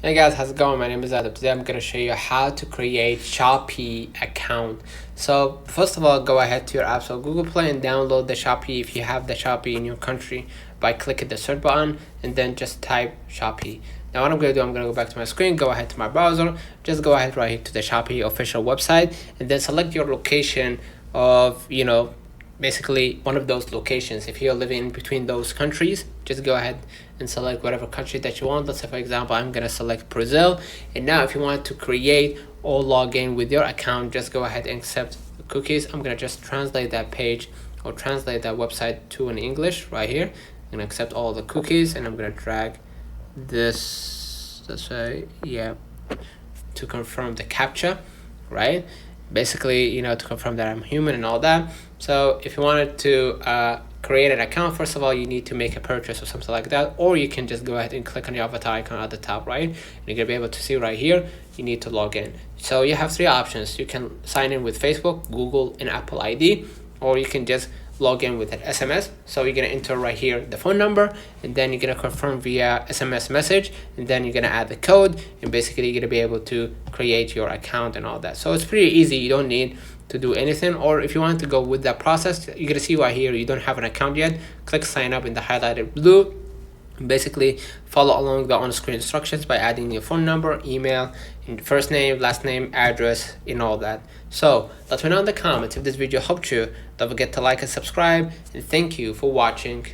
Hey guys, how's it going? My name is Adam. Today I'm going to show you how to create Shopee account. So first of all, go ahead to your App Store, Google Play, and download the Shopee if you have the Shopee in your country by clicking the search button and then just type Shopee. Now what I'm going to do, I'm going to go back to my screen, go ahead to my browser, just go ahead right here to the Shopee official website and then select your location of, basically one of those locations. If you're living in between those countries, just go ahead and select whatever country that you want. Let's say for example I'm gonna select Brazil. And now if you want to create or log in with your account, just go ahead and accept the cookies. I'm gonna just translate that page or translate that website to an English right here. I'm gonna accept all the cookies and I'm gonna drag this, let's say, yeah, to confirm the captcha, right? Basically, to confirm that I'm human and all that. So if you wanted to create an account, first of all, you need to make a purchase or something like that, or you can just go ahead and click on your avatar icon at the top right, and you're gonna be able to see right here you need to log in. So you have three options. You can sign in with Facebook, Google, and Apple ID, or you can just log in with an SMS. So you're gonna enter right here the phone number, and then you're gonna confirm via SMS message, and then you're gonna add the code, and basically you're gonna be able to create your account and all that. So it's pretty easy. You don't need to do anything. Or if you want to go with that process, you're gonna see right here you don't have an account yet. Click sign up in the highlighted blue. Basically follow along the on-screen instructions by adding your phone number, email, and first name, last name, address, and all that. So let me know in the comments if this video helped you. Don't forget to like and subscribe, and thank you for watching.